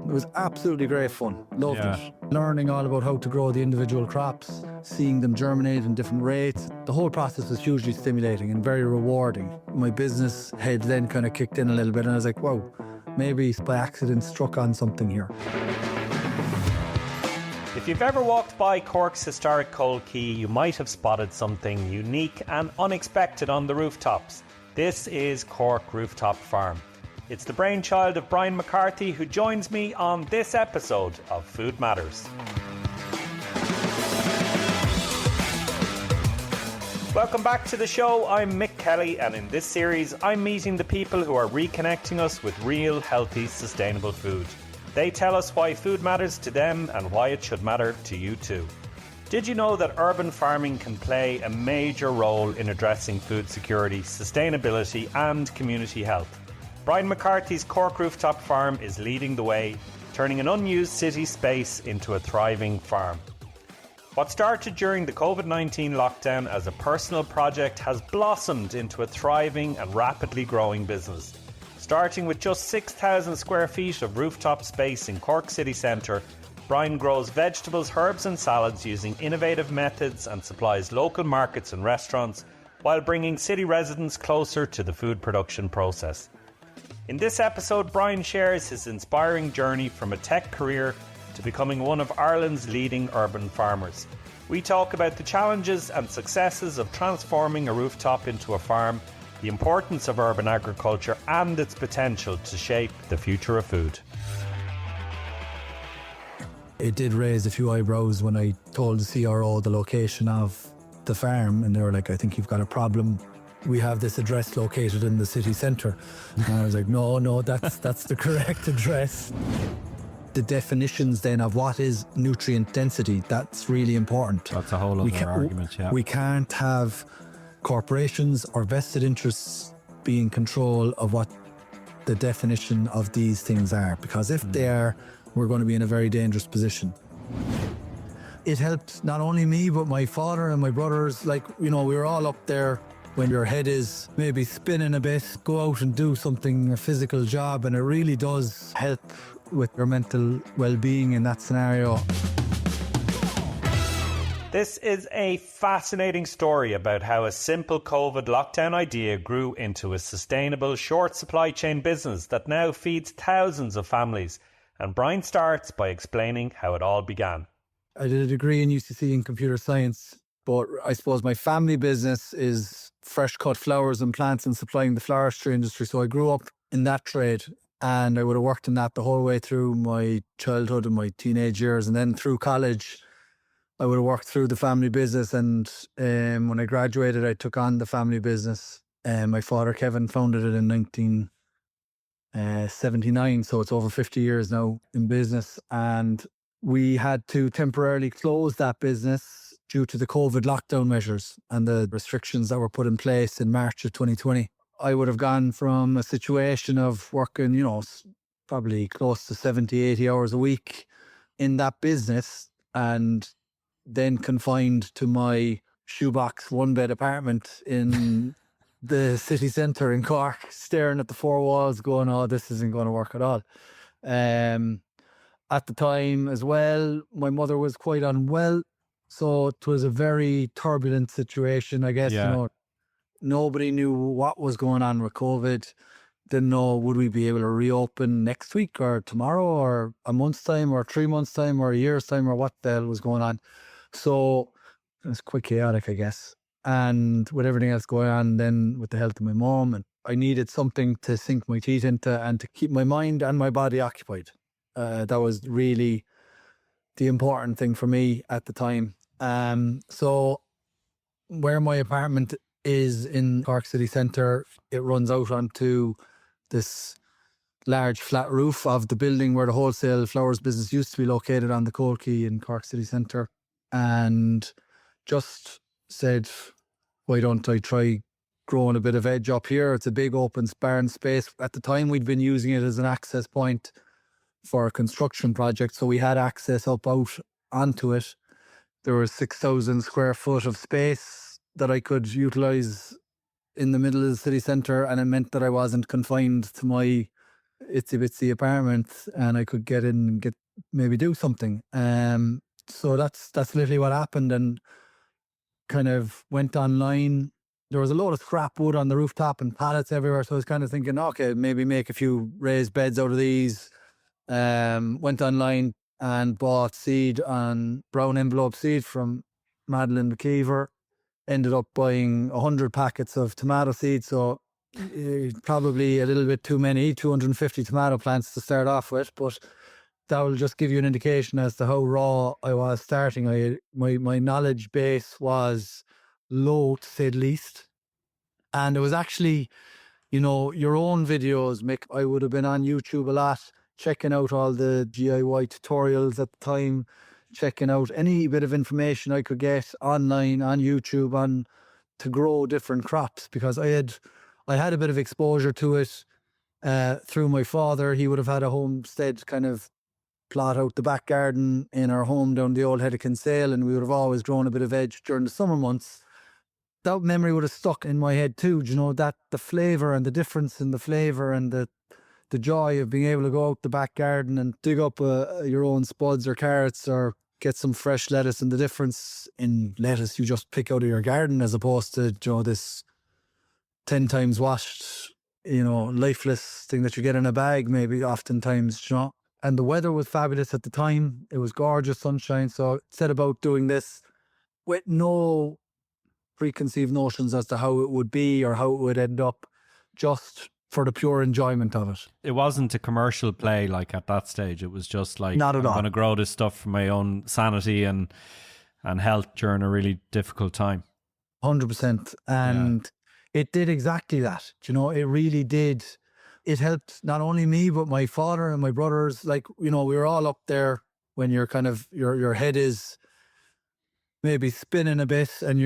It was absolutely great fun. Loved Yeah. it. Learning all about how to grow the individual crops, seeing them germinate in different rates. The whole process was hugely stimulating and very rewarding. My business head then kind of kicked in a little bit and I was like, wow, maybe by accident struck on something here. If you've ever walked by Cork's historic Coal Quay, you might have spotted something unique and unexpected on the rooftops. This is Cork Rooftop Farm. It's the brainchild of Brian McCarthy, who joins me on this episode of Food Matters. Welcome back to the show. I'm Mick Kelly, and in this series I'm meeting the people who are reconnecting us with real, healthy, sustainable food. They tell us why food matters to them and why it should matter to you too. Did you know that urban farming can play a major role in addressing food security, sustainability and community health? Brian McCarthy's Cork Rooftop Farm is leading the way, turning an unused city space into a thriving farm. What started during the COVID-19 lockdown as a personal project has blossomed into a thriving and rapidly growing business. Starting with just 6,000 square feet of rooftop space in Cork city centre, Brian grows vegetables, herbs and salads using innovative methods and supplies local markets and restaurants while bringing city residents closer to the food production process. In this episode, Brian shares his inspiring journey from a tech career to becoming one of Ireland's leading urban farmers. We talk about the challenges and successes of transforming a rooftop into a farm, the importance of urban agriculture and its potential to shape the future of food. It did raise a few eyebrows when I told the CRO the location of the farm, and they were like, I think you've got a problem. We have this address located in the city centre. And I was like, no, that's the correct address. The definitions then of what is nutrient density, that's really important. That's a whole other argument, yeah. We can't have corporations or vested interests be in control of what the definition of these things are, because if they are, we're going to be in a very dangerous position. It helped not only me, but my father and my brothers. Like, we were all up there when your head is maybe spinning a bit, go out and do something, a physical job, and it really does help with your mental well-being in that scenario. This is a fascinating story about how a simple COVID lockdown idea grew into a sustainable short supply chain business that now feeds thousands of families. And Brian starts by explaining how it all began. I did a degree in UCC in computer science, but I suppose my family business is fresh cut flowers and plants and supplying the floristry industry. So I grew up in that trade, and I would have worked in that the whole way through my childhood and my teenage years. And then through college, I would have worked through the family business, and when I graduated, I took on the family business. My father, Kevin, founded it in 1979, so it's over 50 years now in business. And we had to temporarily close that business due to the COVID lockdown measures and the restrictions that were put in place in March of 2020. I would have gone from a situation of working, probably close to 70, 80 hours a week in that business, and then confined to my shoebox one-bed apartment in the city centre in Cork, staring at the four walls going, oh, this isn't going to work at all. At the time as well, my mother was quite unwell, so it was a very turbulent situation, I guess. Yeah. Nobody knew what was going on with COVID. Didn't know, would we be able to reopen next week or tomorrow or a month's time or 3 months' time or a year's time, or what the hell was going on. So it was quite chaotic, I guess. And with everything else going on then with the health of my mom, and I needed something to sink my teeth into and to keep my mind and my body occupied. That was really the important thing for me at the time. So where my apartment is in Cork City Centre, it runs out onto this large flat roof of the building where the wholesale flowers business used to be located on the Coal Quay in Cork City Centre, and just said, why don't I try growing a bit of veg up here? It's a big open barn space. At the time, we'd been using it as an access point for a construction project, so we had access up out onto it. There was 6,000 square foot of space that I could utilise in the middle of the city centre, and it meant that I wasn't confined to my itsy bitsy apartment, and I could get in and maybe do something. So that's literally what happened, and kind of went online. There was a load of scrap wood on the rooftop and pallets everywhere. So I was kind of thinking, okay, maybe make a few raised beds out of these. Went online and bought seed on brown envelope seed from Madeline McKeever. Ended up buying 100 packets of tomato seed. So probably a little bit too many, 250 tomato plants to start off with. But that will just give you an indication as to how raw I was starting. My knowledge base was low, to say the least. And it was actually, your own videos, Mick. I would have been on YouTube a lot, checking out all the GIY tutorials at the time, checking out any bit of information I could get online, on YouTube, to grow different crops, because I had a bit of exposure to it through my father. He would have had a homestead kind of plot out the back garden in our home down the old head of Kinsale, and we would have always grown a bit of veg during the summer months. That memory would have stuck in my head too, that the flavour and the difference in the flavour and the joy of being able to go out the back garden and dig up your own spuds or carrots, or get some fresh lettuce, and the difference in lettuce you just pick out of your garden, as opposed to this 10 times washed, lifeless thing that you get in a bag, maybe oftentimes, And the weather was fabulous at the time. It was gorgeous sunshine. So I set about doing this with no preconceived notions as to how it would be or how it would end up, just for the pure enjoyment of it. It wasn't a commercial play like at that stage. It was just like, not at all. I'm going to grow this stuff for my own sanity and health during a really difficult time. 100%. And it did exactly that. It really did. It helped not only me, but my father and my brothers. Like, we were all up there when you're kind of, your head is maybe spinning a bit, and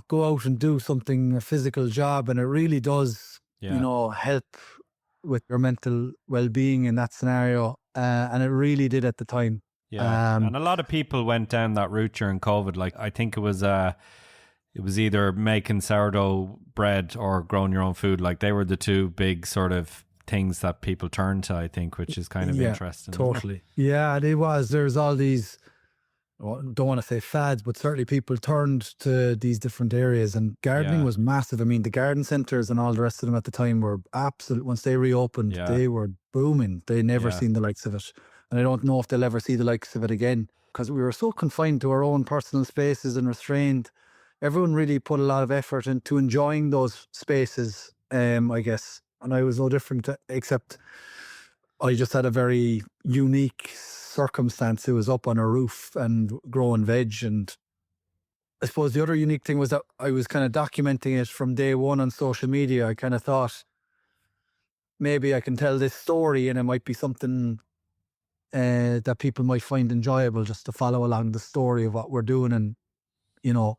go out and do something, a physical job. And it really does, help with your mental well-being in that scenario. And it really did at the time. Yeah. And a lot of people went down that route during COVID. Like, I think it was either making sourdough bread or growing your own food. Like, they were the two big sort of things that people turned to, I think, which is kind of interesting. Totally. Yeah, it was. There's all these, don't want to say fads, but certainly people turned to these different areas, and gardening was massive. I mean, the garden centres and all the rest of them at the time were absolute. Once they reopened, they were booming. They never seen the likes of it. And I don't know if they'll ever see the likes of it again, because we were so confined to our own personal spaces and restrained. Everyone really put a lot of effort into enjoying those spaces, I guess. And I was no different, except I just had a very unique circumstance. It was up on a roof and growing veg. And I suppose the other unique thing was that I was kind of documenting it from day one on social media. I kind of thought, maybe I can tell this story and it might be something that people might find enjoyable, just to follow along the story of what we're doing, and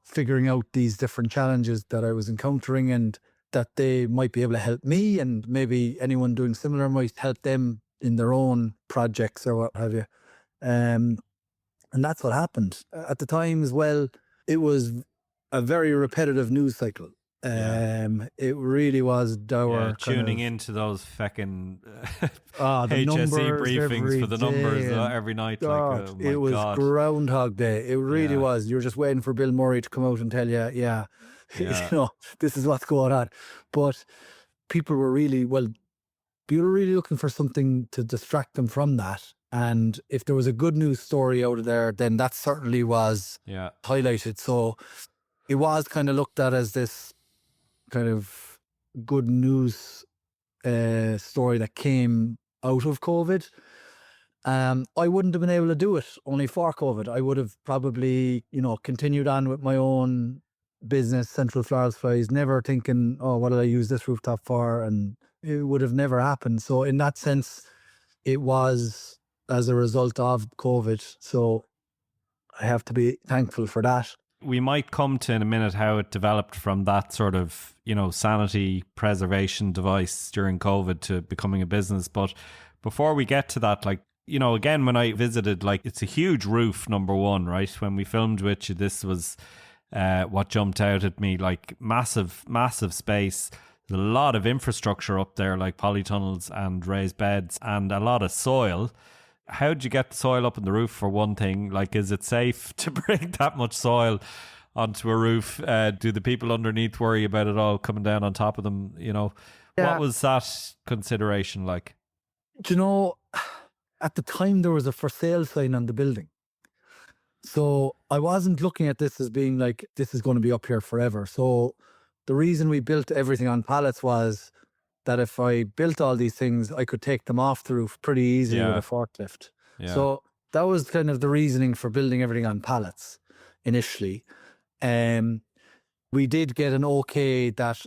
figuring out these different challenges that I was encountering, and that they might be able to help me, and maybe anyone doing similar might help them in their own projects or what have you. And that's what happened. At the time as well, it was a very repetitive news cycle. It really was dour. Tuning into those fucking the HSE briefings for the numbers every night. It was Groundhog Day. It really was. You were just waiting for Bill Murray to come out and tell you, this is what's going on. But people were really looking for something to distract them from that. And if there was a good news story out of there, then that certainly was highlighted. So it was kind of looked at as this kind of good news story that came out of COVID. I wouldn't have been able to do it only for COVID. I would have probably, continued on with my own business, Central Floral Supplies, never thinking, what did I use this rooftop for? And it would have never happened. So in that sense, it was as a result of COVID. So I have to be thankful for that. We might come to in a minute how it developed from that sort of, sanity preservation device during COVID to becoming a business. But before we get to that, again, when I visited, it's a huge roof, number one, right? When we filmed with you, this was what jumped out at me, massive, massive space. There's a lot of infrastructure up there, like polytunnels and raised beds and a lot of soil. How do you get the soil up on the roof, for one thing? Like, is it safe to bring that much soil onto a roof? Do the people underneath worry about it all coming down on top of them? You know, Yeah. what was that consideration like? Do you know, at the time there was a for sale sign on the building. So I wasn't looking at this as being like, this is going to be up here forever. So the reason we built everything on pallets was that if I built all these things, I could take them off the roof pretty easily with a forklift. Yeah. So that was kind of the reasoning for building everything on pallets initially. We did get an okay that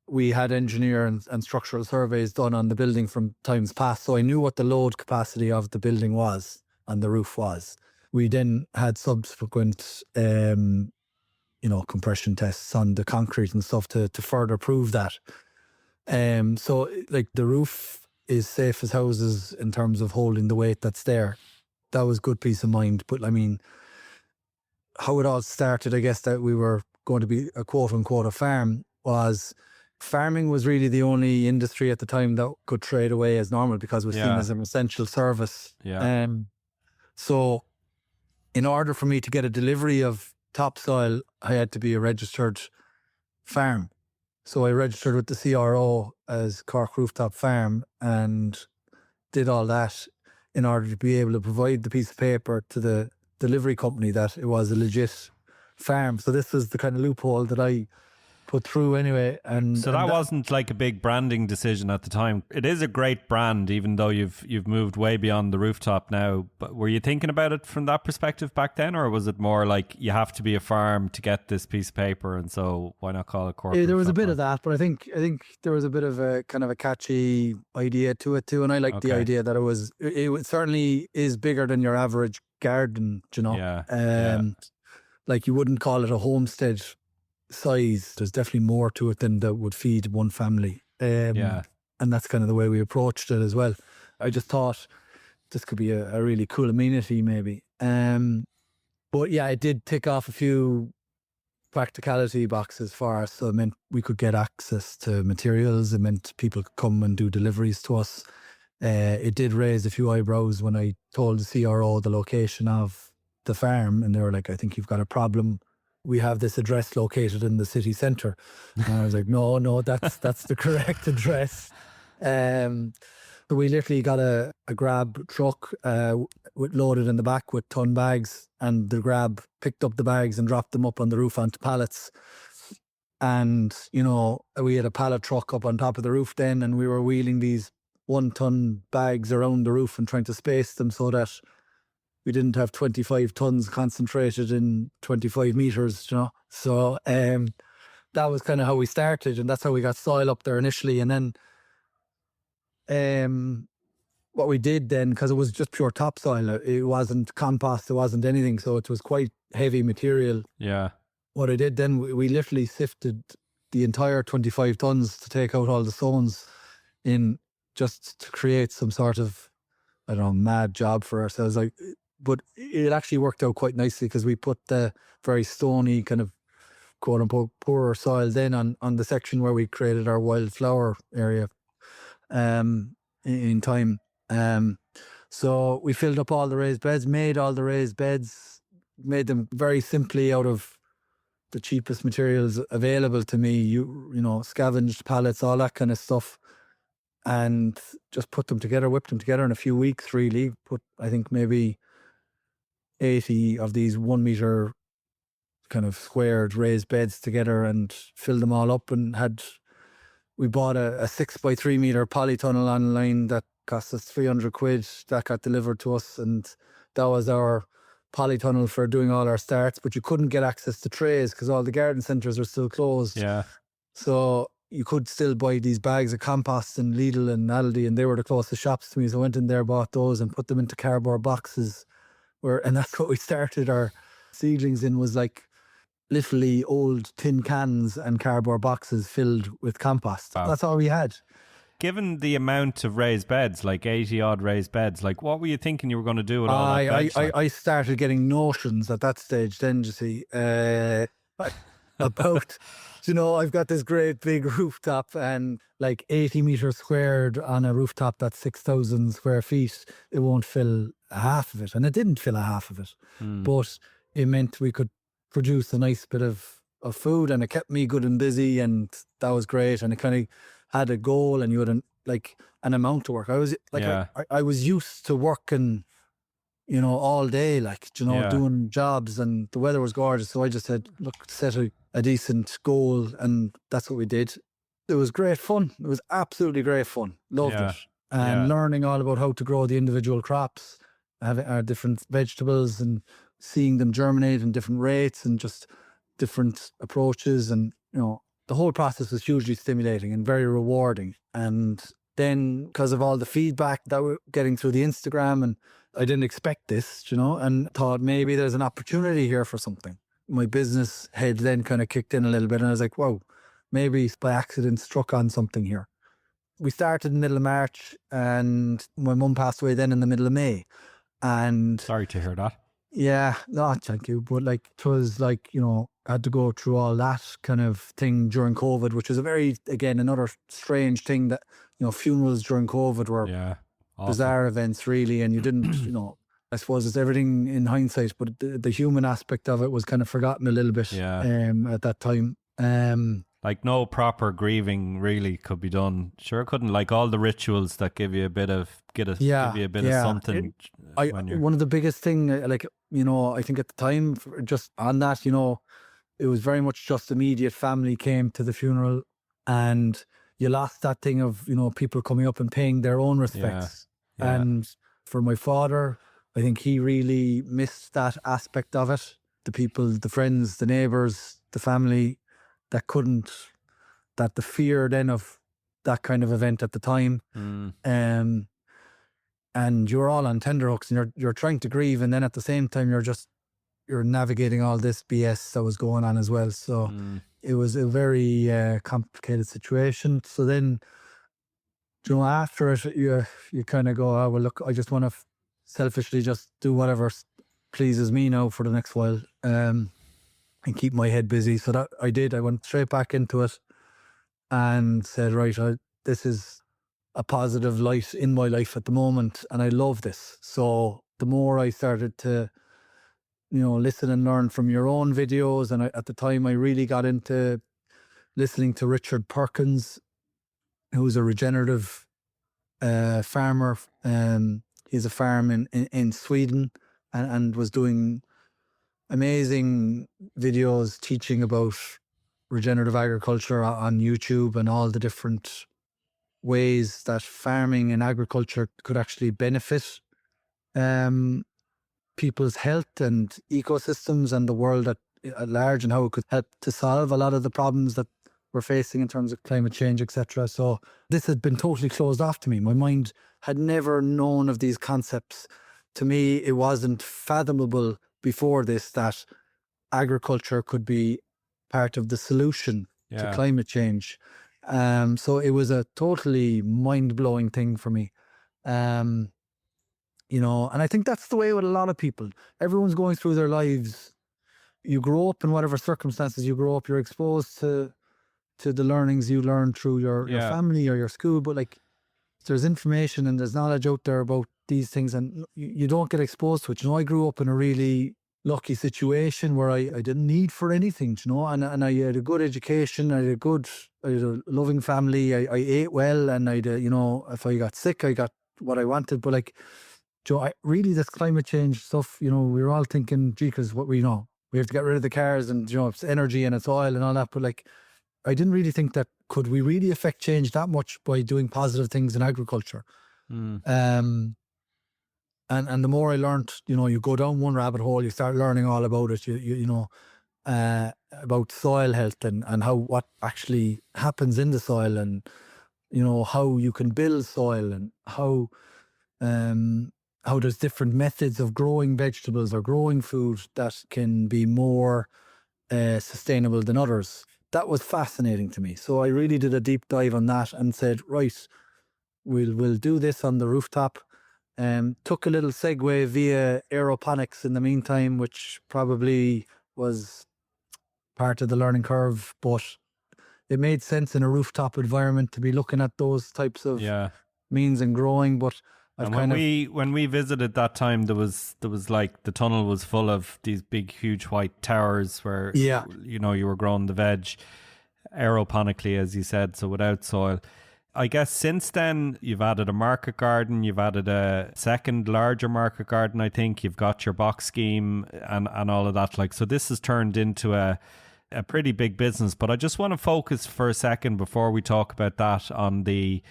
we had engineer and structural surveys done on the building from times past. So I knew what the load capacity of the building was and the roof was. We then had subsequent, compression tests on the concrete and stuff to further prove that. So like the roof is safe as houses in terms of holding the weight that's there. That was good peace of mind. But I mean, how it all started, I guess, that we were going to be a quote unquote a farm, was farming was really the only industry at the time that could trade away as normal because it was seen as an essential service. Yeah. So in order for me to get a delivery of topsoil, I had to be a registered farm. So I registered with the CRO as Cork Rooftop Farm and did all that in order to be able to provide the piece of paper to the delivery company that it was a legit farm. So this was the kind of loophole that I put through anyway. And so that wasn't like a big branding decision at the time. It is a great brand, even though you've moved way beyond the rooftop now. But were you thinking about it from that perspective back then, or was it more like you have to be a farm to get this piece of paper, and so why not call it Cork? There was a bit of that, but I think there was a bit of a kind of a catchy idea to it too, and I liked the idea that it certainly is bigger than your average garden, you know. Like you wouldn't call it a homestead size. There's definitely more to it than that would feed one family. And that's kind of the way we approached it as well. I just thought this could be a really cool amenity maybe. But yeah, it did tick off a few practicality boxes for us. So it meant we could get access to materials. It meant people could come and do deliveries to us. It did raise a few eyebrows when I told the CRO the location of the farm, and they were like, I think you've got a problem. We have this address located in the city centre. And I was like, no, that's the correct address. So we literally got a grab truck loaded in the back with ton bags, and the grab picked up the bags and dropped them up on the roof onto pallets. And, we had a pallet truck up on top of the roof then, and we were wheeling these 1 ton bags around the roof and trying to space them so that we didn't have 25 tons concentrated in 25 meters, So that was kind of how we started, and that's how we got soil up there initially. And then what we did then, because it was just pure topsoil, it wasn't compost, it wasn't anything, so it was quite heavy material. Yeah. What I did then, we literally sifted the entire 25 tons to take out all the stones in, just to create some sort of, I don't know, mad job for ourselves. But it actually worked out quite nicely because we put the very stony kind of quote unquote poorer soil then on the section where we created our wildflower area in time. So we filled up all the raised beds, made all the raised beds, made them very simply out of the cheapest materials available to me, you know, scavenged pallets, all that kind of stuff. And just put them together, whipped them together in a few weeks, really. Put, I think, maybe 80 of these 1 meter kind of squared raised beds together and filled them all up, and we bought a 6x3 meter polytunnel online that cost us 300 quid. That got delivered to us, and that was our polytunnel for doing all our starts. But you couldn't get access to trays because all the garden centres are still closed. Yeah. So you could still buy these bags of compost in Lidl and Aldi, and they were the closest shops to me. So I went in there, bought those and put them into cardboard boxes. And that's what we started our seedlings in, was like literally old tin cans and cardboard boxes filled with compost. Wow. That's all we had. Given the amount of raised beds, like 80 odd raised beds, like what were you thinking you were going to do with all that veg? I started getting notions at that stage then, you see, about You know, I've got this great big rooftop and like 80 meters squared on a rooftop that's 6,000 square feet. It won't fill a half of it. And it didn't fill a half of it. Mm. But it meant we could produce a nice bit of food, and it kept me good and busy, and that was great. And it kind of had a goal, and you had an amount to work. I was like, Yeah. I was used to working, you know, all day, like, you know, Yeah. doing jobs, and the weather was gorgeous. So I just said, look, set a decent goal, and that's what we did. It was great fun. It was absolutely great fun. Loved Yeah. it. And Yeah. learning all about how to grow the individual crops, having our different vegetables and seeing them germinate in different rates and just different approaches. And, you know, the whole process was hugely stimulating and very rewarding. And then because of all the feedback that we're getting through the Instagram, and I didn't expect this, you know, and thought maybe there's an opportunity here for something. My business head then kind of kicked in a little bit, and I was like, wow, maybe by accident struck on something here. We started in the middle of March, and my mum passed away then in the middle of May. And Sorry to hear that. yeah, no, thank you. But like, it was like, you know, I had to go through all that kind of thing during COVID, which is another strange thing that, you know, funerals during COVID were Yeah. Awful. bizarre events, really. And you didn't, you know, I suppose it's everything in hindsight, but the human aspect of it was kind of forgotten a little bit at that time. Like no proper grieving really could be done. Sure couldn't, like all the rituals that give you a bit of give you a bit of something. One of the biggest thing, like, you know, I think at the time, just on that, you know, it was very much just immediate family came to the funeral, and you lost that thing of, you know, people coming up and paying their own respects. Yeah. And for my father, I think he really missed that aspect of it. The people, the friends, the neighbours, the family that the fear then of that kind of event at the time. And you're all on tenterhooks, and you're trying to grieve, and then at the same time you're navigating all this BS that was going on as well. So it was a very complicated situation. So then, you know, after it, you kind of go, oh, well, look, I just want to selfishly just do whatever pleases me now for the next while, and keep my head busy. So that I did. I went straight back into it and said, right, this is a positive light in my life at the moment, and I love this. So the more I started to, you know, listen and learn from your own videos, and at the time I really got into listening to Richard Perkins, who's a regenerative farmer. He's a farm in Sweden, and was doing amazing videos teaching about regenerative agriculture on YouTube, and all the different ways that farming and agriculture could actually benefit people's health and ecosystems and the world at large, and how it could help to solve a lot of the problems that we're facing in terms of climate change, etc. So this had been totally closed off to me. My mind had never known of these concepts. To me, it wasn't fathomable before this that agriculture could be part of the solution to climate change. So it was a totally mind-blowing thing for me. You know, and I think that's the way with a lot of people. Everyone's going through their lives. You grow up in whatever circumstances you grow up, you're exposed to the learnings you learn through your family or your school. But like, there's information and there's knowledge out there about these things, and you don't get exposed to it. You know, I grew up in a really lucky situation where I didn't need for anything, you know, and I had a good education, I had a loving family, I ate well, and you know, if I got sick, I got what I wanted. But like, Joe, really, this climate change stuff, you know, we were all thinking, gee, because what we know, we have to get rid of the cars, and, you know, it's energy and it's oil and all that. But like, I didn't really think that could we really affect change that much by doing positive things in agriculture. And the more I learned, you know, you go down one rabbit hole, you start learning all about it. You know, about soil health and what actually happens in the soil, and, you know, how you can build soil, and how there's different methods of growing vegetables or growing food that can be more sustainable than others. That was fascinating to me. So I really did a deep dive on that and said, right, we'll do this on the rooftop. Took a little segue via aeroponics in the meantime, which probably was part of the learning curve, but it made sense in a rooftop environment to be looking at those types of Yeah. means and growing. But I've And kind of when we visited that time, there was like the tunnel was full of these big, huge white towers where yeah, you know you were growing the veg aeroponically, as you said, so without soil. I guess since then you've added a market garden, you've added a second larger market garden. I think you've got your box scheme and all of that. Like, so this has turned into a pretty big business. But I just want to focus for a second before we talk about that on the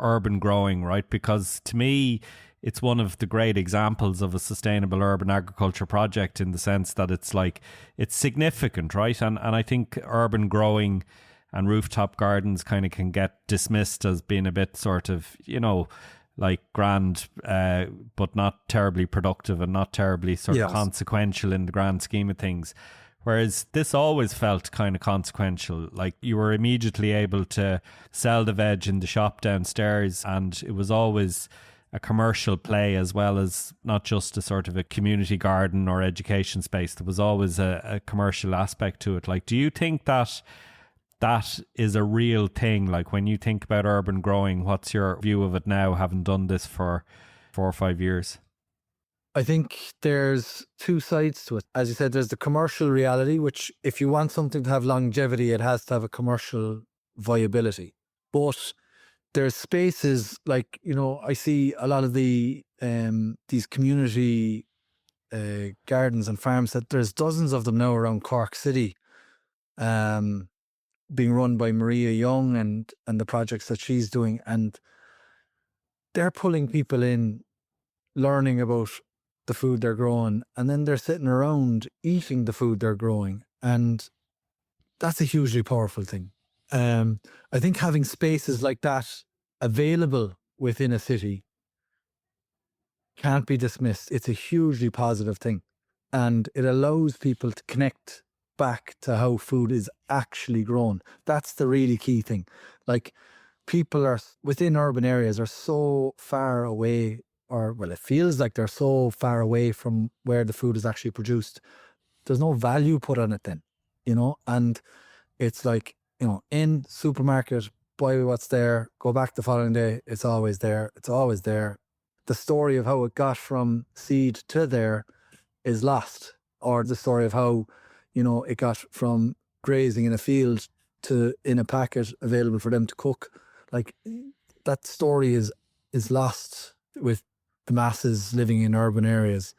urban growing, right? Because to me, it's one of the great examples of a sustainable urban agriculture project in the sense that it's like, it's significant, right? And I think urban growing and rooftop gardens kind of can get dismissed as being a bit sort of, you know, like grand, but not terribly productive and not terribly sort of consequential in the grand scheme of things. Whereas this always felt kind of consequential. Like you were immediately able to sell the veg in the shop downstairs, and it was always a commercial play as well as not just a sort of a community garden or education space. There was always a commercial aspect to it. Like, do you think that that is a real thing? Like when you think about urban growing, what's your view of it now, having done this for 4 or 5 years? I think there's two sides to it. As you said, there's the commercial reality, which if you want something to have longevity, it has to have a commercial viability. But there's spaces like, you know, I see a lot of the these community gardens and farms that there's dozens of them now around Cork City, being run by Maria Young and the projects that she's doing, and they're pulling people in, learning about the food they're growing, and then they're sitting around eating the food they're growing, and that's a hugely powerful thing. I think having spaces like that available within a city can't be dismissed. It's a hugely positive thing, and it allows people to connect back to how food is actually grown. That's the really key thing. Like, people are within urban areas are so far away, or well, it feels like they're so far away from where the food is actually produced. There's no value put on it then, you know, and it's like, you know, in supermarket, buy what's there, go back the following day, it's always there. It's always there. The story of how it got from seed to there is lost, or the story of how, you know, it got from grazing in a field to in a packet available for them to cook. Like, that story is lost with the masses living in urban areas.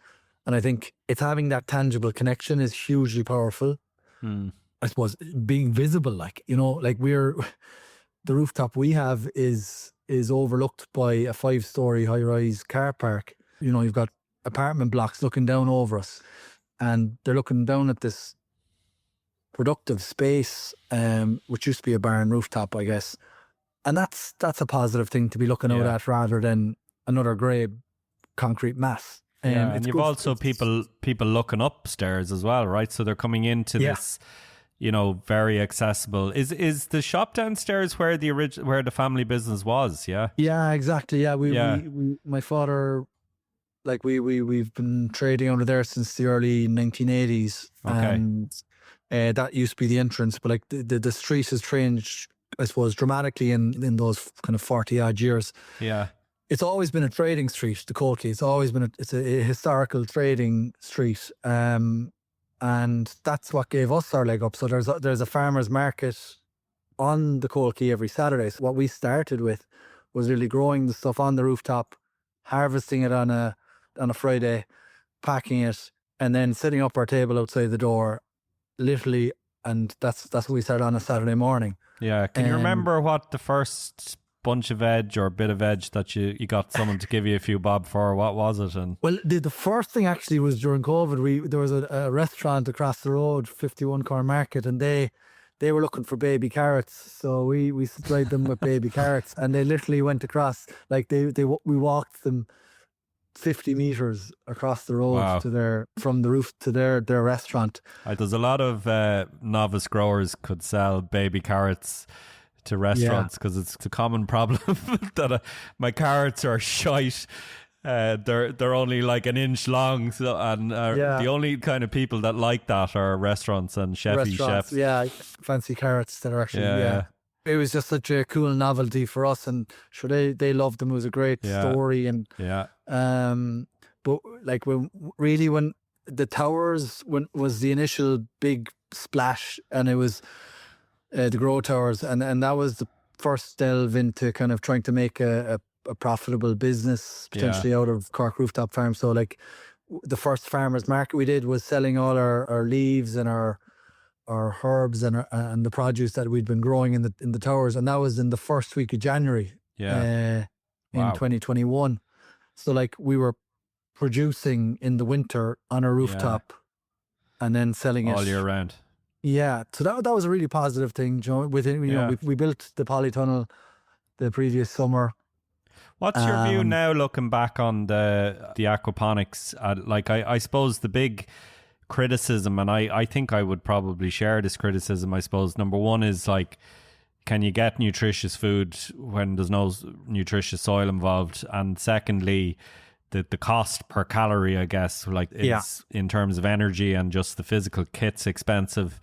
And I think it's having that tangible connection is hugely powerful. I suppose being visible, like, you know, like the rooftop we have is overlooked by a 5-story high-rise car park. You know, you've got apartment blocks looking down over us, and they're looking down at this productive space, which used to be a barn rooftop, I guess. And that's a positive thing to be looking out at, rather than another grey concrete mass. And you've also people looking upstairs as well, right? So they're coming into this, you know, very accessible. Is the shop downstairs where the family business was? Yeah, exactly. We my father, like we've been trading under there since the early 1980s. And that used to be the entrance, but like the street has changed, I suppose, dramatically in those kind of 40 odd years. It's always been a trading street, the Colkey. It's always been it's a historical trading street, and that's what gave us our leg up. So there's a farmers market on the Colkey every Saturday. So what we started with was really growing the stuff on the rooftop, harvesting it on a Friday, packing it, and then setting up our table outside the door, literally. And that's what we started on a Saturday morning. Yeah, can you remember what the first bunch of veg or bit of veg that you got someone to give you a few bob for? What was it? And well, the first thing actually was during COVID. There was a restaurant across the road, 51 Corn Market, and they were looking for baby carrots, so we supplied them with baby carrots, and they literally went across, like we walked them 50 meters across the road from the roof to their restaurant. There's a lot of novice growers could sell baby carrots to restaurants because it's a common problem that my carrots are shite. They're only like an inch long, so and Yeah. the only kind of people that like that are restaurants and chefy Restaurants, chefs. yeah, fancy carrots that are actually, Yeah, yeah. yeah, It was just such a cool novelty for us, and sure they loved them. It was a great yeah, story, and yeah, but like when the towers when was the initial big splash, and it was the grow towers, and that was the first delve into kind of trying to make a profitable business yeah, potentially out of Cork Rooftop Farm. So like the first farmers market we did was selling all our leaves and our herbs and the produce that we'd been growing in the towers, and that was in the first week of January yeah. in Wow. 2021. So like we were producing in the winter on a Yeah, rooftop and then selling it. all year round. Yeah, so that was a really positive thing, Joe. Within, Yeah. we built the polytunnel the previous summer. What's your view now, looking back on the aquaponics? Like, I suppose the big criticism, and I think I would probably share this criticism. I suppose number one is like, can you get nutritious food when there's no nutritious soil involved? And secondly, the cost per calorie, I guess, like is in terms of energy and just the physical kit's expensive.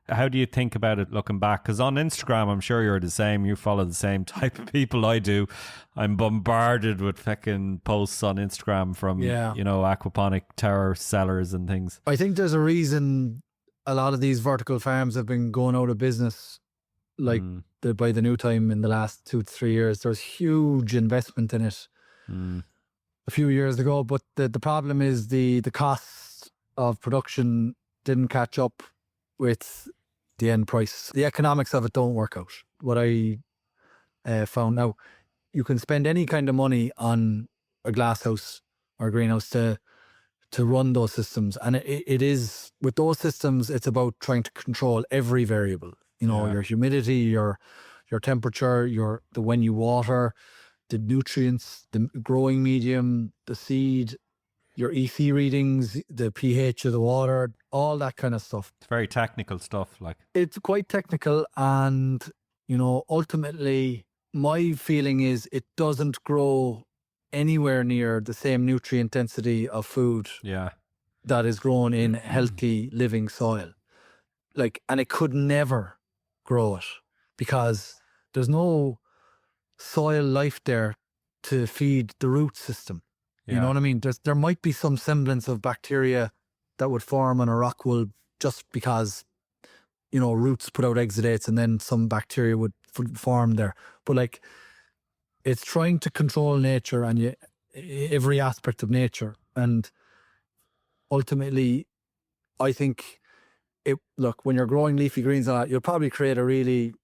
How do you think about it looking back? Because on Instagram, I'm sure you're the same. You follow the same type of people I do. I'm bombarded with fucking posts on Instagram from, aquaponic tower sellers and things. I think there's a reason a lot of these vertical farms have been going out of business, like by the new time in the last 2 to 3 years. There's huge investment in it a few years ago, but the problem is the cost of production didn't catch up with the end price. The economics of it don't work out. What I found now, you can spend any kind of money on a glass house or a greenhouse to run those systems, and it is with those systems. It's about trying to control every variable. Your humidity, your temperature, the when you water, the nutrients, the growing medium, the seed, your EC readings, the pH of the water, all that kind of stuff. It's very technical stuff. Like, It's quite technical, and ultimately my feeling is it doesn't grow anywhere near the same nutrient density of food that is grown in healthy living soil. Like, and it could never grow it because there's no soil life there to feed the root system. You know what I mean? There might be some semblance of bacteria that would form on a rock wool just because, roots put out exudates and then some bacteria would form there. But like, it's trying to control nature and every aspect of nature. And ultimately, I think when you're growing leafy greens and all that, you'll probably create a really,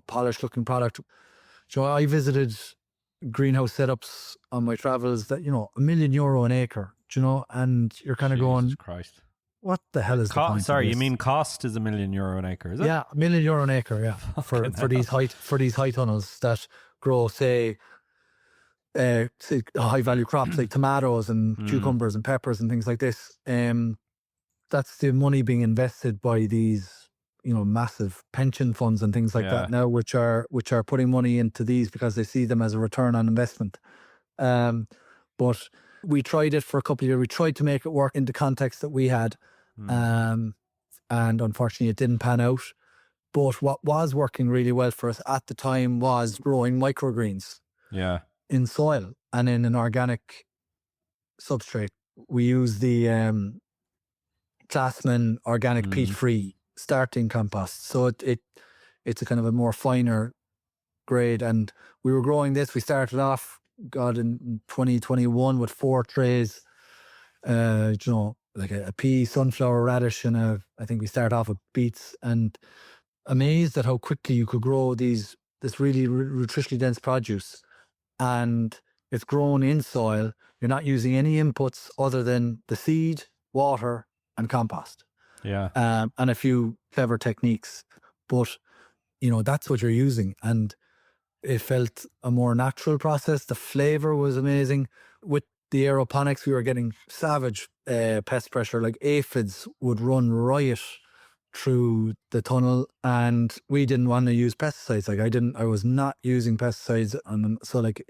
polished looking product. So I visited greenhouse setups on my travels that, €1 million an acre, and you're kind of going, Christ. What the hell is the point? Sorry, you mean cost is €1 million an acre, is it? Yeah, €1 million an acre, yeah. for these high tunnels that grow, say high value crops like tomatoes and cucumbers and peppers and things like this. That's the money being invested by these massive pension funds and things like that now, which are putting money into these because they see them as a return on investment. But we tried it for a couple of years. We tried to make it work in the context that we had, and unfortunately it didn't pan out. But what was working really well for us at the time was growing microgreens in soil and in an organic substrate. We use the Classman organic peat-free starting compost. So it's a kind of a more finer grade. And we were growing this. We started off, in 2021 with 4 trays, like a pea, sunflower, radish, and I think we started off with beets, and amazed at how quickly you could grow this really nutritionally dense produce. And it's grown in soil. You're not using any inputs other than the seed, water, and compost. And a few clever techniques, but that's what you're using, and it felt a more natural process. The flavor was amazing. With the aeroponics, we were getting savage pest pressure. Like aphids would run riot through the tunnel, and we didn't want to use pesticides. Like I was not using pesticides on them. So like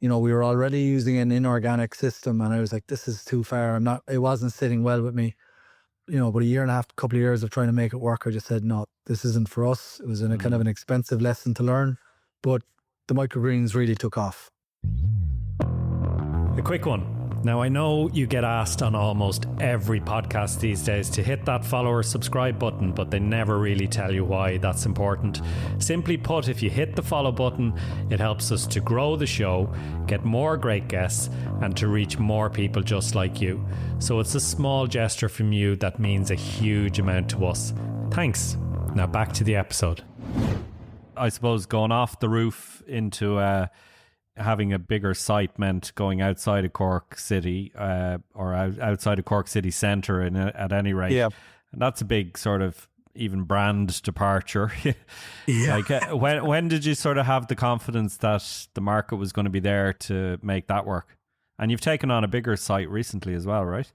we were already using an inorganic system, and I was like, this is too far. It wasn't sitting well with me. But a year and a half, couple of years of trying to make it work, I just said, no, this isn't for us. It was a kind of an expensive lesson to learn, but the microgreens really took off. A quick one. Now, I know you get asked on almost every podcast these days to hit that follow or subscribe button, but they never really tell you why that's important. Simply put, if you hit the follow button, it helps us to grow the show, get more great guests, and to reach more people just like you. So it's a small gesture from you that means a huge amount to us. Thanks. Now back to the episode. I suppose going off the roof into having a bigger site meant going outside of Cork City or outside of Cork City Centre at any rate. Yeah. And that's a big sort of even brand departure. Yeah. Like when did you sort of have the confidence that the market was going to be there to make that work? And you've taken on a bigger site recently as well, right?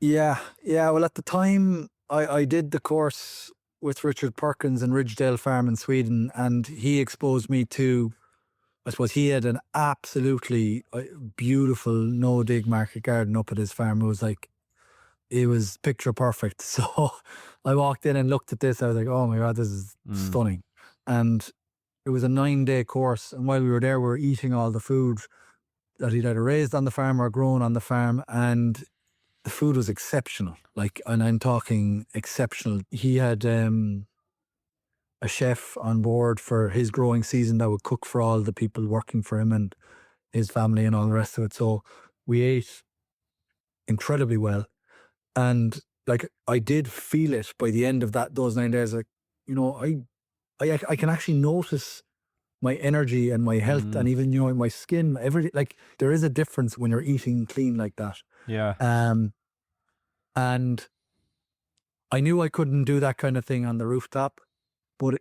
Yeah. Well, at the time I did the course with Richard Perkins in Ridgedale Farm in Sweden, and he exposed me to, I suppose he had an absolutely beautiful no-dig market garden up at his farm. It was picture perfect. So I walked in and looked at this. I was like, oh my God, this is stunning. And it was a 9-day course. And while we were there, we were eating all the food that he'd either raised on the farm or grown on the farm. And the food was exceptional. And I'm talking exceptional. He had a chef on board for his growing season that would cook for all the people working for him and his family and all the rest of it. So we ate incredibly well. And I did feel it by the end of those 9 days. I can actually notice my energy and my health and even, my skin, everything. There is a difference when you're eating clean like that. Yeah. And I knew I couldn't do that kind of thing on the rooftop, but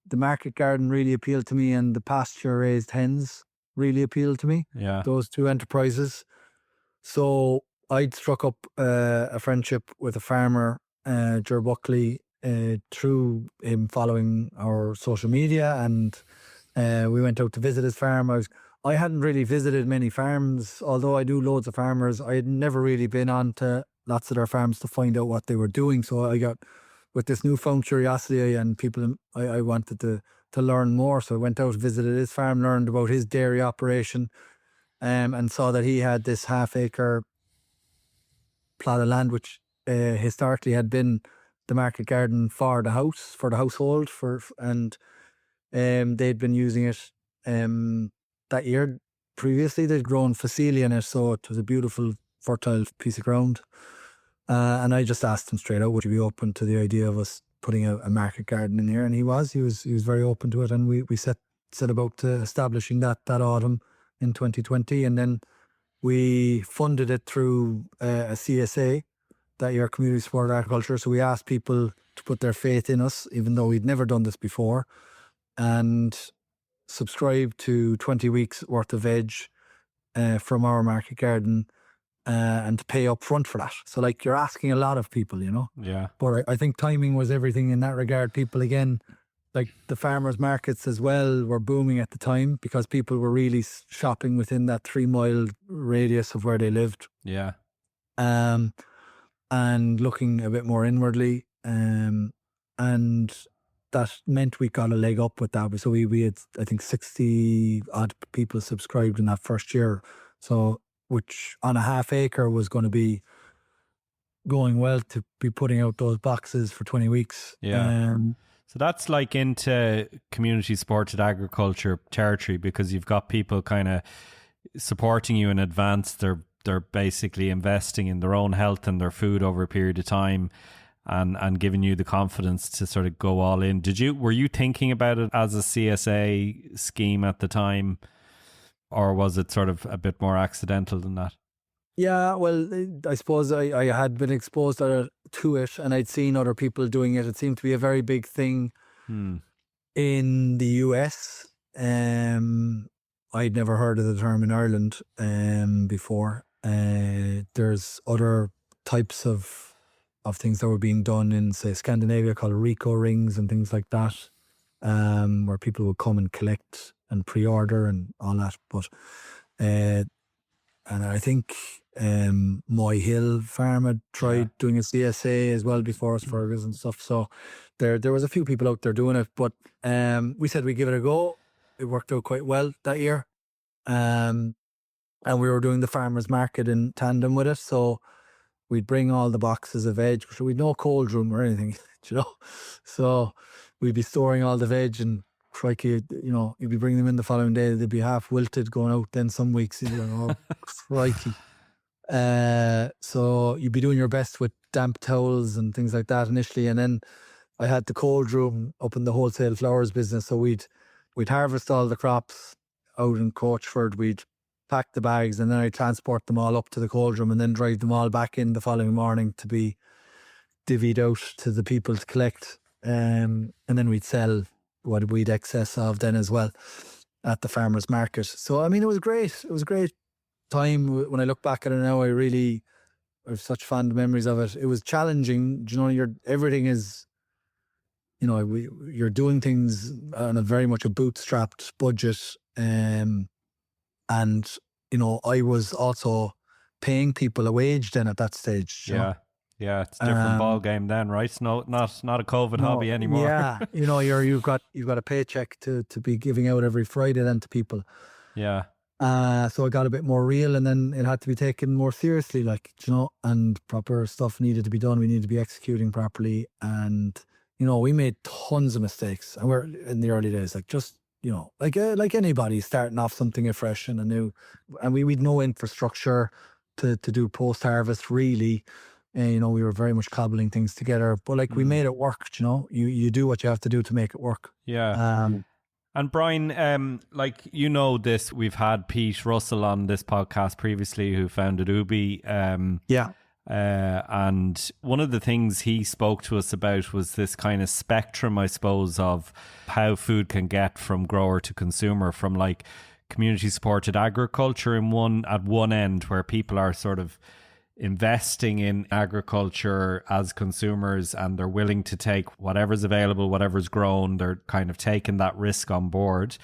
the market garden really appealed to me, and the pasture raised hens really appealed to me. Yeah. Those two enterprises. So I'd struck up a friendship with a farmer, Ger Buckley, through him following our social media, and we went out to visit his farm. I hadn't really visited many farms, although I do loads of farmers. I had never really been on to lots of their farms to find out what they were doing. So I got, with this newfound curiosity and people, I wanted to learn more. So I went out, visited his farm, learned about his dairy operation, and saw that he had this half-acre plot of land, which historically had been the market garden for the household, and they'd been using it that year. Previously, they'd grown phacelia in it, so it was a beautiful, fertile piece of ground. And I just asked him straight out, would you be open to the idea of us putting a market garden in here? And he was very open to it. And we set about establishing that autumn in 2020. And then we funded it through a CSA, that year, Community Support Agriculture. So we asked people to put their faith in us, even though we'd never done this before, and subscribe to 20 weeks worth of veg from our market garden, and to pay up front for that. So you're asking a lot of people, Yeah. But I think timing was everything in that regard. People, again, the farmers markets as well were booming at the time, because people were really shopping within that 3-mile radius of where they lived. Yeah. And looking a bit more inwardly. And that meant we got a leg up with that. So we had, I think, 60 odd people subscribed in that first year. So, which on a half-acre was going to be going well to be putting out those boxes for 20 weeks. Yeah. So that's into community supported agriculture territory, because you've got people kind of supporting you in advance. They're basically investing in their own health and their food over a period of time, and giving you the confidence to sort of go all in. Were you thinking about it as a CSA scheme at the time, or was it sort of a bit more accidental than that? Yeah, well, I suppose I had been exposed to it, and I'd seen other people doing it. It seemed to be a very big thing in the US. I'd never heard of the term in Ireland before. There's other types of things that were being done in, say, Scandinavia, called Rico rings and things like that, where people would come and collect and pre-order and all that. But and I think Moy Hill Farm had tried doing a CSA as well before us, Fergus and stuff. So there was a few people out there doing it, but we said we'd give it a go. It worked out quite well that year. And we were doing the farmers market in tandem with it. So we'd bring all the boxes of veg. So we'd no cold room or anything, you know. So we'd be storing all the veg, and crikey, you know, you'd be bringing them in the following day. They'd be half wilted going out. Then some weeks you'd be like, oh, crikey. So you'd be doing your best with damp towels and things like that initially. And then I had the cold room up in the wholesale flowers business. So we'd harvest all the crops out in Coachford. We'd pack the bags, and then I'd transport them all up to the cold room and then drive them all back in the following morning to be divvied out to the people to collect. And then we'd sell what we'd excess of then as well at the farmers market. So, I mean, it was great. It was a great time. When I look back at it now, I have such fond memories of it. It was challenging. You know, everything is, you know, you're doing things on a very much a bootstrapped budget. And, you know, I was also paying people a wage then at that stage. You know? Yeah, it's a different ball game then, right? It's not a COVID hobby anymore. Yeah, you know, you've got a paycheck to be giving out every Friday then to people. Yeah. So I got a bit more real, and then it had to be taken more seriously, like, you know, and proper stuff needed to be done. We needed to be executing properly, and, you know, we made tons of mistakes, and we're in the early days, like, just, you know, like anybody starting off something afresh and anew, and we'd no infrastructure to do post harvest really. And, you know, we were very much cobbling things together, but like we made it work. You know, you do what you have to do to make it work. Yeah. And Brian, like, you know this, we've had Pete Russell on this podcast previously, who founded Ubi. Yeah. And one of the things he spoke to us about was this kind of spectrum, I suppose, of how food can get from grower to consumer, from like community supported agriculture at one end, where people are sort of investing in agriculture as consumers, and they're willing to take whatever's available, whatever's grown. They're kind of taking that risk on board,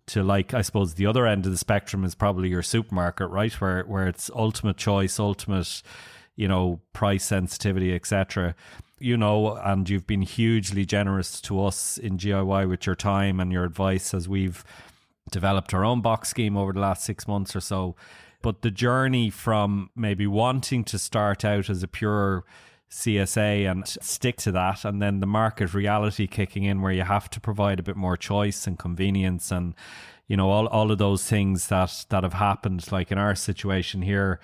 to, like, I suppose the other end of the spectrum is probably your supermarket, right? Where it's ultimate choice, ultimate, you know, price sensitivity, etc. You know, and you've been hugely generous to us in GIY with your time and your advice as we've developed our own box scheme over the last 6 months or so. But the journey from maybe wanting to start out as a pure CSA and stick to that, and then the market reality kicking in, where you have to provide a bit more choice and convenience, and, you know, all of those things that have happened. Like in our situation here,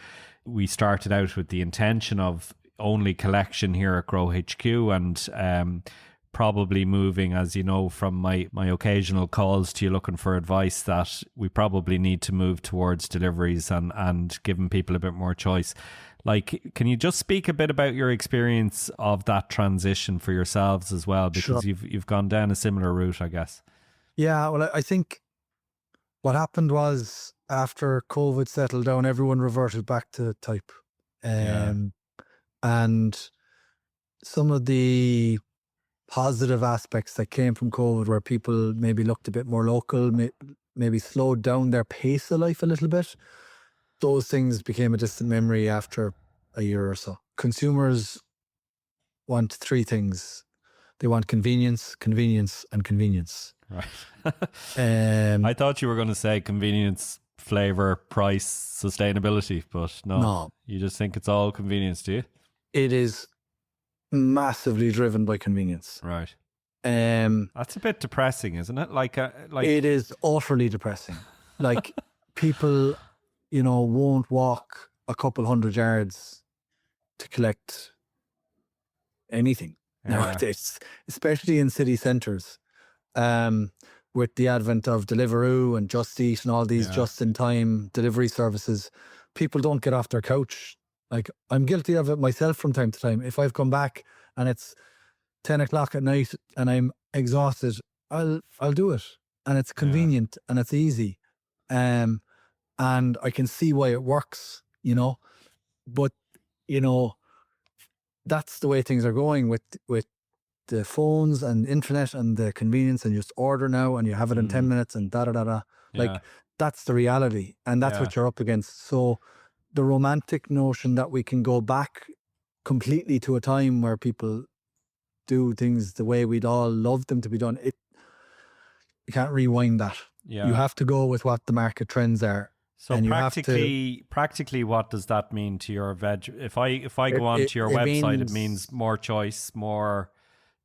we started out with the intention of only collection here at Grow HQ, and probably moving, as you know, from my occasional calls to you looking for advice, that we probably need to move towards deliveries and giving people a bit more choice. Like, can you just speak a bit about your experience of that transition for yourselves as well? Because Sure. you've gone down a similar route, I guess. Yeah, well, I think what happened was, after COVID settled down, everyone reverted back to type. And some of the positive aspects that came from COVID, where people maybe looked a bit more local, maybe slowed down their pace of life a little bit, those things became a distant memory after a year or so. Consumers want three things. They want convenience, convenience, and convenience. Right. I thought you were going to say convenience, flavor, price, sustainability, but no. You just think it's all convenience, do you? It is massively driven by convenience. Right. That's a bit depressing, isn't it? Like it is utterly depressing. Like, people, you know, won't walk a couple 100 yards to collect anything nowadays, especially in city centres. With the advent of Deliveroo and Just Eat and all these just-in-time delivery services, people don't get off their couch. Like, I'm guilty of it myself from time to time. If I've come back and it's 10 o'clock at night and I'm exhausted, I'll do it. And it's convenient and it's easy. And I can see why it works, you know. But, you know, that's the way things are going with the phones and internet and the convenience, and you just order now and you have it in 10 minutes and da-da-da-da. Like, that's the reality, and that's Yeah. what you're up against. So the romantic notion that we can go back completely to a time where people do things the way we'd all love them to be done, you can't rewind that. Yeah. You have to go with what the market trends are. So and you have to, practically, what does that mean to your veg? If I go onto your website, it means more choice, more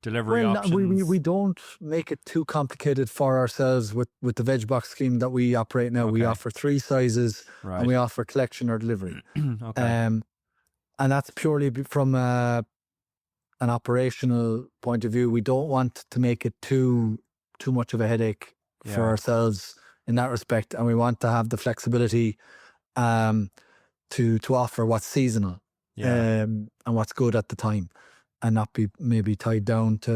delivery options. We don't make it too complicated for ourselves with the veg box scheme that we operate now. We offer 3 sizes, Right. and we offer collection or delivery. Okay. And that's purely from an operational point of view. We don't want to make it too much of a headache for ourselves in that respect, and we want to have the flexibility to offer what's seasonal and what's good at the time, and not be maybe tied down to,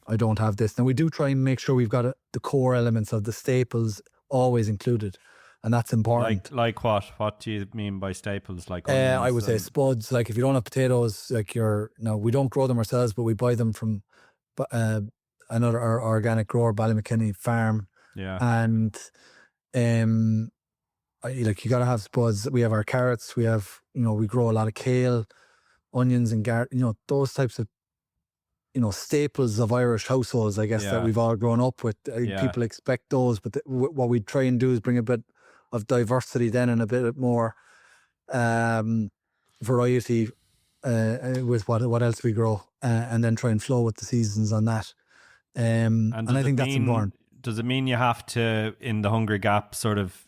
I don't have this. Now we do try and make sure we've got the core elements of the staples always included, and that's important. Like what? What do you mean by staples? Like I would say spuds. Like if you don't have potatoes, like we don't grow them ourselves, but we buy them from another our organic grower, McCarthy farm. Yeah. And you got to have spuds. We have our carrots. We have, we grow a lot of kale, onions, and those types of, staples of Irish households, I guess, that we've all grown up with. People expect those, but what we try and do is bring a bit of diversity then, and a bit more variety with what else we grow, and then try and flow with the seasons on that. And I think that's important. Does it mean you have to, in the Hungry Gap, sort of,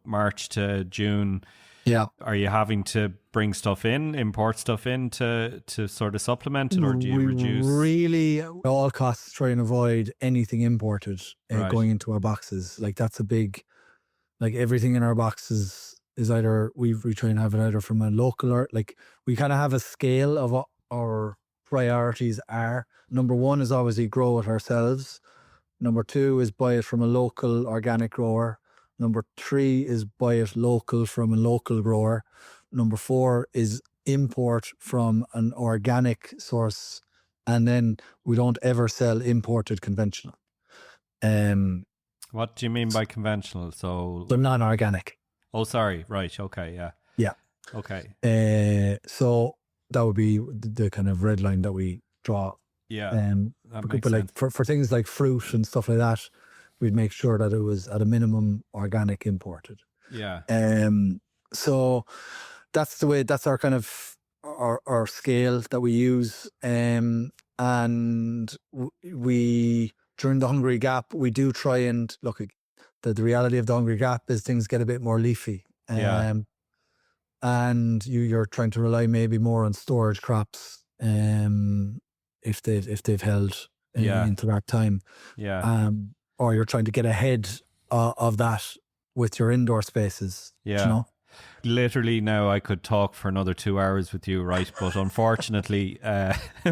March to June? Yeah. Are you having to bring stuff in, import stuff in to sort of supplement it, or do you reduce? Really, at all costs, try and avoid anything imported going into our boxes. Like that's a big, like everything in our boxes is either, we try and have it either from a local, or like we kind of have a scale of what our priorities are. Number 1 is obviously grow it ourselves. Number 2 is buy it from a local organic grower. Number 3 is buy it local from a local grower. Number 4 is import from an organic source. And then we don't ever sell imported conventional. What do you mean by conventional? So they're non-organic. Oh, sorry. Right. Okay. Yeah. Yeah. Okay. So that would be the kind of red line that we draw. Yeah. But like for things like fruit and stuff like that, we'd make sure that it was at a minimum organic imported. Yeah. So that's our kind of our scale that we use. And we, during the Hungry Gap, we do try and look at the reality of the Hungry Gap is things get a bit more leafy. And you're trying to rely maybe more on storage crops. If they've held into that time, or you're trying to get ahead of that with your indoor spaces. Literally, now I could talk for another 2 hours with you, right? But unfortunately,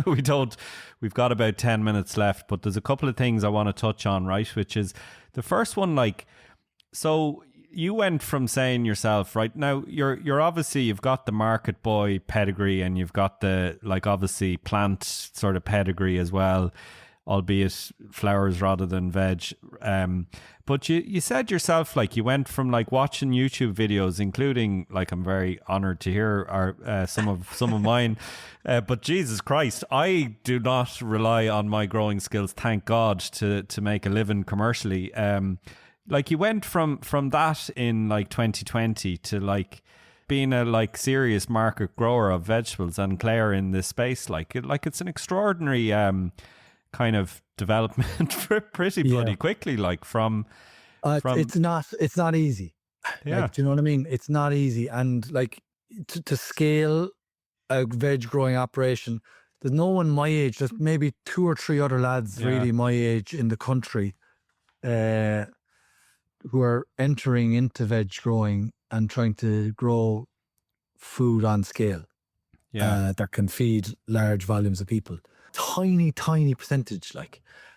we've got about 10 minutes left. But there's a couple of things I want to touch on, right? Which is the first one, so you went from saying yourself, right now, you're obviously, you've got the market boy pedigree, and you've got the, obviously plant sort of pedigree as well, albeit flowers rather than veg. But you said yourself, you went from watching YouTube videos, including, I'm very honored to hear some of mine. But Jesus Christ, I do not rely on my growing skills, thank God, to make a living commercially. You went from that in 2020 to being a serious market grower of vegetables and Claire in this space. It's an extraordinary kind of development pretty bloody quickly. From it's not easy. Yeah, do you know what I mean? It's not easy, and to scale a veg growing operation, there's no one my age. There's maybe 2 or 3 other lads really my age in the country. Who are entering into veg growing and trying to grow food on scale that can feed large volumes of people. Tiny percentage,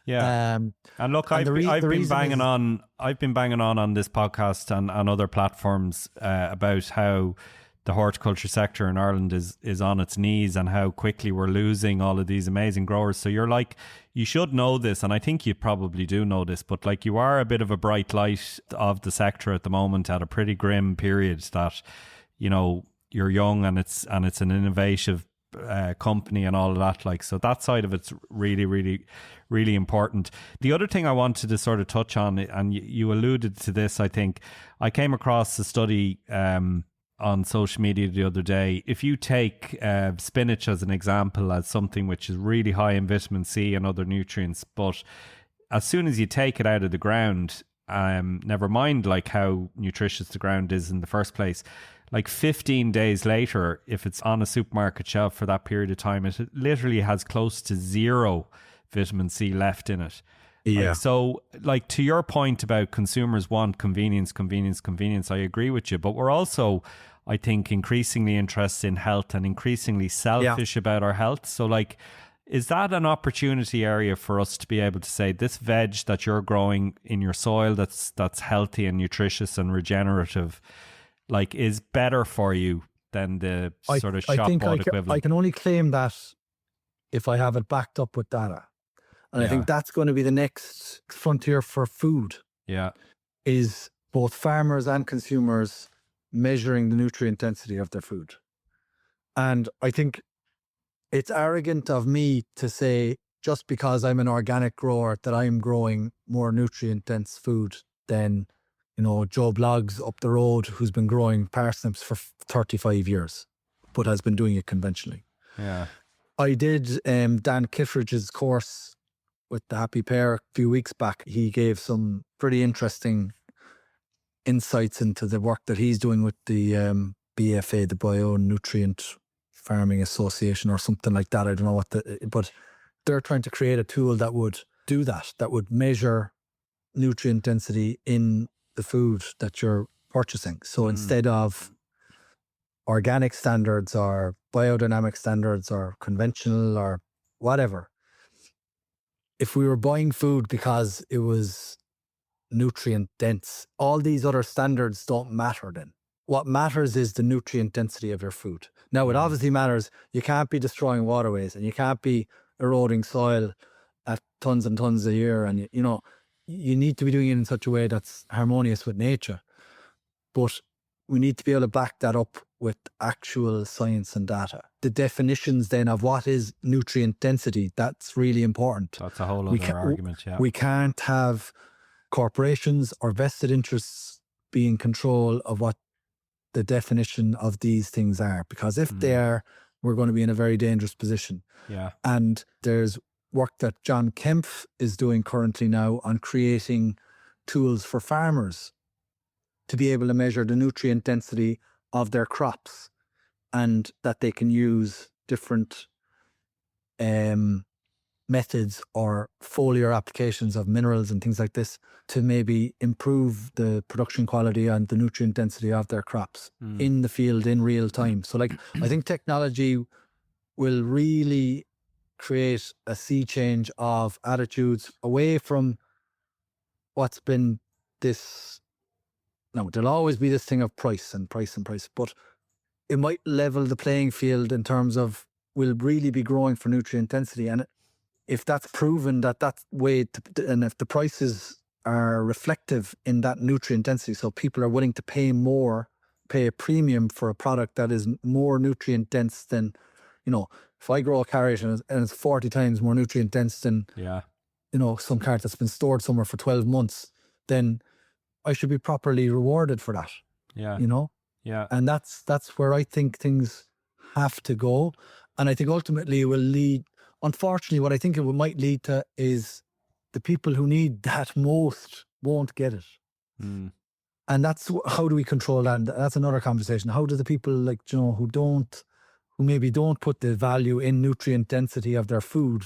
and look, I've been banging on this podcast and on other platforms about how the horticulture sector in Ireland is on its knees, and how quickly we're losing all of these amazing growers. So you're like, you should know this, and I think you probably do know this, but like, you are a bit of a bright light of the sector at the moment, at a pretty grim period that, you know, you're young, and it's an innovative company and all of that. Like, so that side of it's really, really, really important. The other thing I wanted to sort of touch on, and you alluded to this, I think I came across a study on social media the other day. If you take spinach as an example, as something which is really high in vitamin C and other nutrients, but as soon as you take it out of the ground, never mind like how nutritious the ground is in the first place, like 15 days later, if it's on a supermarket shelf for that period of time, it literally has close to zero vitamin C left in it. Yeah. Like, so, like, to your point about consumers want convenience, I agree with you. But we're also, I think, increasingly interested in health and increasingly selfish about our health. So, like, is that an opportunity area for us to be able to say, this veg that you're growing in your soil that's healthy and nutritious and regenerative, like, is better for you than the sort of shop bought equivalent? I can only claim that if I have it backed up with data. And I think that's going to be the next frontier for food. Yeah. Is both farmers and consumers measuring the nutrient density of their food. And I think it's arrogant of me to say, just because I'm an organic grower, that I'm growing more nutrient dense food than, you know, Joe Bloggs up the road, who's been growing parsnips for 35 years, but has been doing it conventionally. Yeah. I did Dan Kittredge's course with the Happy Pear a few weeks back. He gave some pretty interesting insights into the work that he's doing with the BFA, the Bionutrient Farming Association, or something like that. I don't know but they're trying to create a tool that would do that would measure nutrient density in the food that you're purchasing. So instead of organic standards or biodynamic standards or conventional or whatever, if we were buying food because it was nutrient dense, all these other standards don't matter then. What matters is the nutrient density of your food. Now, it obviously matters. You can't be destroying waterways, and you can't be eroding soil at tons and tons a year. And, you know, you need to be doing it in such a way that's harmonious with nature. But we need to be able to back that up with actual science and data. The definitions then of what is nutrient density, that's really important. That's a whole other argument, yeah. We can't have corporations or vested interests be in control of what the definition of these things are, because if they are, we're going to be in a very dangerous position. Yeah. And there's work that John Kempf is doing currently now on creating tools for farmers to be able to measure the nutrient density of their crops, and that they can use different methods or foliar applications of minerals and things like this to maybe improve the production quality and the nutrient density of their crops in the field in real time. So, like, I think technology will really create a sea change of attitudes away from what's been this. Now, there'll always be this thing of price, but it might level the playing field in terms of we'll really be growing for nutrient density. And if that's proven that way, and if the prices are reflective in that nutrient density, so people are willing to pay a premium for a product that is more nutrient dense than, you know, if I grow a carrot and it's 40 times more nutrient dense than, you know, some carrot that's been stored somewhere for 12 months, then I should be properly rewarded for that. Yeah. You know? Yeah. And that's where I think things have to go. And I think ultimately it will lead, unfortunately, what I think it might lead to is the people who need that most won't get it. And that's, how do we control that? And that's another conversation. How do the people, like, you know, who maybe don't put the value in nutrient density of their food,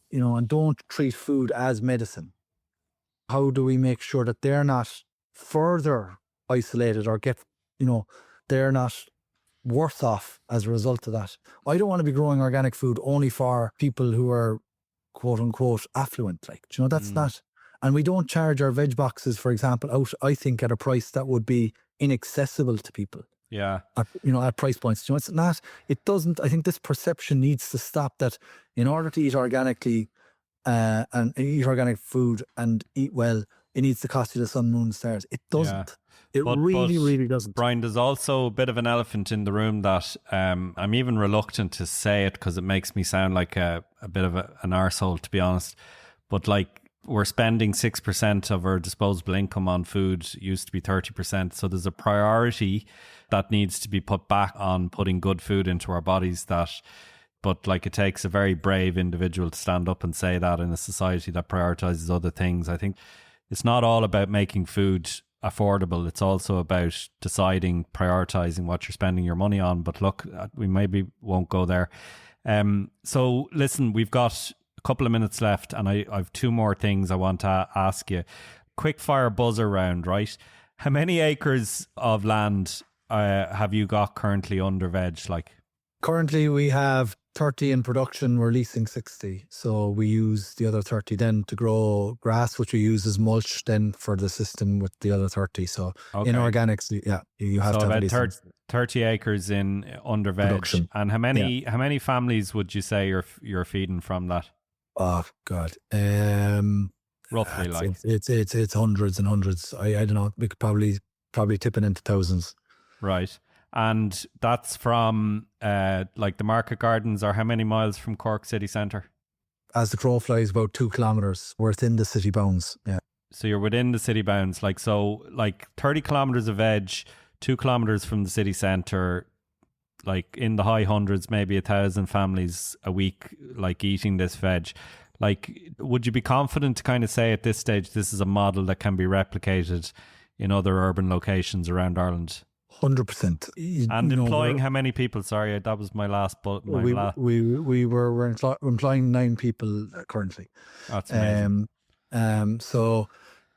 you know, and don't treat food as medicine, how do we make sure that they're not further isolated or get, you know, they're not worse off as a result of that? I don't want to be growing organic food only for people who are quote unquote affluent. Like, you know, that's not, and we don't charge our veg boxes, for example, out, I think, at a price that would be inaccessible to people. Yeah. At price points. It's not, it doesn't, I think this perception needs to stop, that in order to eat organically and eat organic food and eat well, it needs to cost you the sun, moon, and stars. It doesn't. It really, really doesn't. Brian, there's also a bit of an elephant in the room that I'm even reluctant to say it because it makes me sound like a bit of an arsehole, to be honest. But like, we're spending 6% of our disposable income on food, used to be 30%. So there's a priority that needs to be put back on putting good food into our bodies. But like, it takes a very brave individual to stand up and say that in a society that prioritizes other things. I think it's not all about making food affordable. It's also about deciding, prioritizing what you're spending your money on. But look, we maybe won't go there. So listen, we've got a couple of minutes left, and I've two more things I want to ask you. Quick fire buzzer round, right? How many acres of land have you got currently under veg? Like, currently we have 30 in production. We're leasing 60, so we use the other 30 then to grow grass, which we use as mulch then for the system with the other 30. So in organics, you have to have about 30 acres in under veg. Production. And how many families would you say you're feeding from that? Oh God, roughly, like it's hundreds and hundreds. I don't know. We could probably tipping into thousands. Right. And that's from like the market gardens, or how many miles from Cork city centre? As the crow flies, about 2 kilometres. We're within the city bounds. Yeah. So you're within the city bounds. Like 30 kilometres of veg, 2 kilometres from the city centre, like in the high hundreds, maybe 1,000 families a week, like eating this veg. Like, would you be confident to kind of say at this stage, this is a model that can be replicated in other urban locations around Ireland? 100%. And employing how many people? Sorry, that was my last bullet. We're employing 9 people currently. That's amazing. So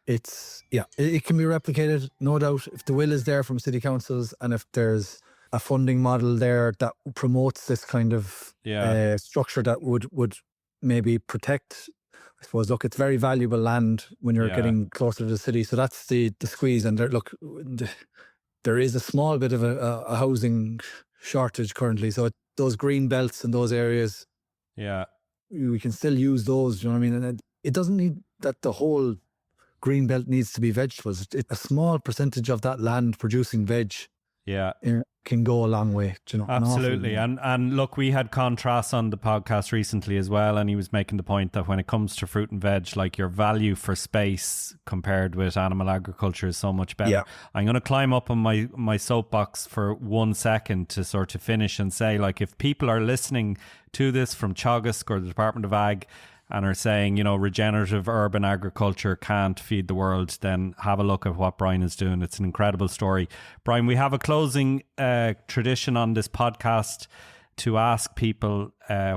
it's, it can be replicated, no doubt, if the will is there from city councils, and if there's a funding model there that promotes this kind of structure that would maybe protect. I suppose, look, it's very valuable land when you're getting closer to the city. So that's the squeeze. And there is a small bit of a housing shortage currently. So those green belts and those areas, we can still use those. You know what I mean? And it doesn't need that the whole green belt needs to be vegetables. A small percentage of that land producing veg can go a long way. You know, absolutely. And look, we had Contrast on the podcast recently as well, and he was making the point that when it comes to fruit and veg, like, your value for space compared with animal agriculture is so much better. I'm going to climb up on my soapbox for 1 second to sort of finish and say, like, if people are listening to this from Teagasc or the Department of Ag and are saying, you know, regenerative urban agriculture can't feed the world, then have a look at what Brian is doing. It's an incredible story. Brian, we have a closing tradition on this podcast to ask people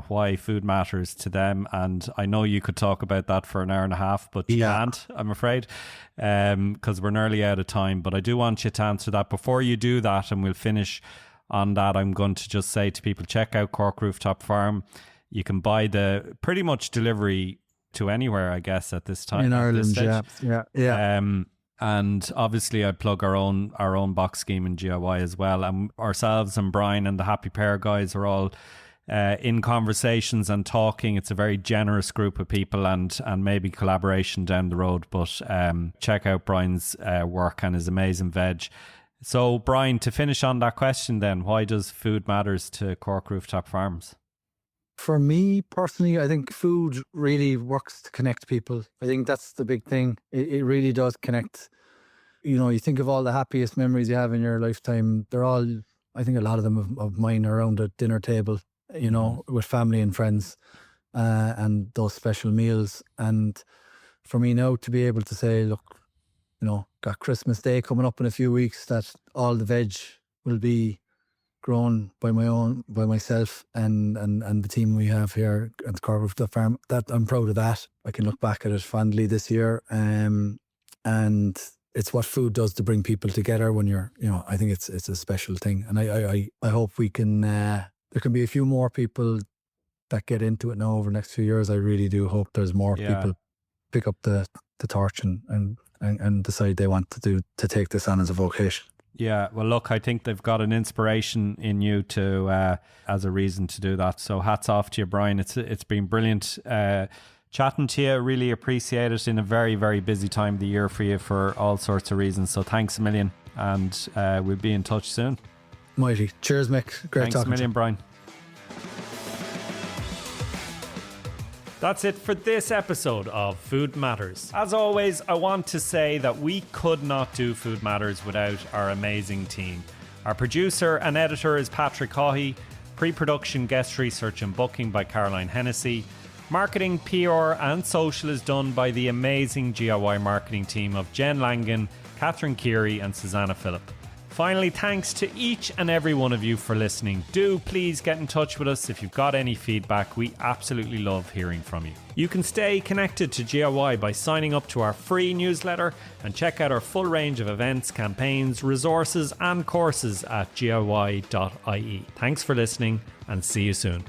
why food matters to them. And I know you could talk about that for an hour and a half, but you can't, I'm afraid, because we're nearly out of time. But I do want you to answer that. Before you do that, and we'll finish on that, I'm going to just say to people, check out Cork Rooftop Farm. You can buy the pretty much delivery to anywhere, I guess, at this time. In Ireland, yeah. And obviously I plug our own box scheme in GIY as well. And ourselves and Brian and the Happy Pair guys are all in conversations and talking. It's a very generous group of people, and maybe collaboration down the road. But check out Brian's work and his amazing veg. So Brian, to finish on that question then, why does food matters to Cork Rooftop Farms? For me personally, I think food really works to connect people. I think that's the big thing. It really does connect. You know, you think of all the happiest memories you have in your lifetime. They're all, I think a lot of them of mine are around a dinner table, you know, with family and friends, and those special meals. And for me now to be able to say, look, you know, got Christmas Day coming up in a few weeks, that all the veg will be grown by myself and the team we have here at the Cork Rooftop Farm. That I'm proud of that. I can look back at it fondly this year. And it's what food does to bring people together when you're, you know, I think it's a special thing. And I hope we can, there can be a few more people that get into it now over the next few years. I really do hope there's more people pick up the torch and decide they want to take this on as a vocation. Yeah, well, look, I think they've got an inspiration in you to as a reason to do that. So hats off to you, Brian. It's been brilliant chatting to you. Really appreciate it in a very, very busy time of the year for you for all sorts of reasons. So thanks a million, and we'll be in touch soon. Mighty. Cheers, Mick. Great Thanks talking a million, to you. Brian. That's it for this episode of Food Matters. As always, I want to say that we could not do Food Matters without our amazing team. Our producer and editor is Patrick Haughey, pre-production, guest research and booking by Caroline Hennessy. Marketing, PR and social is done by the amazing GIY marketing team of Jen Langan, Catherine Keary and Susanna Phillip. Finally, thanks to each and every one of you for listening. Do please get in touch with us if you've got any feedback. We absolutely love hearing from you. You can stay connected to GIY by signing up to our free newsletter and check out our full range of events, campaigns, resources and courses at giy.ie. Thanks for listening and see you soon.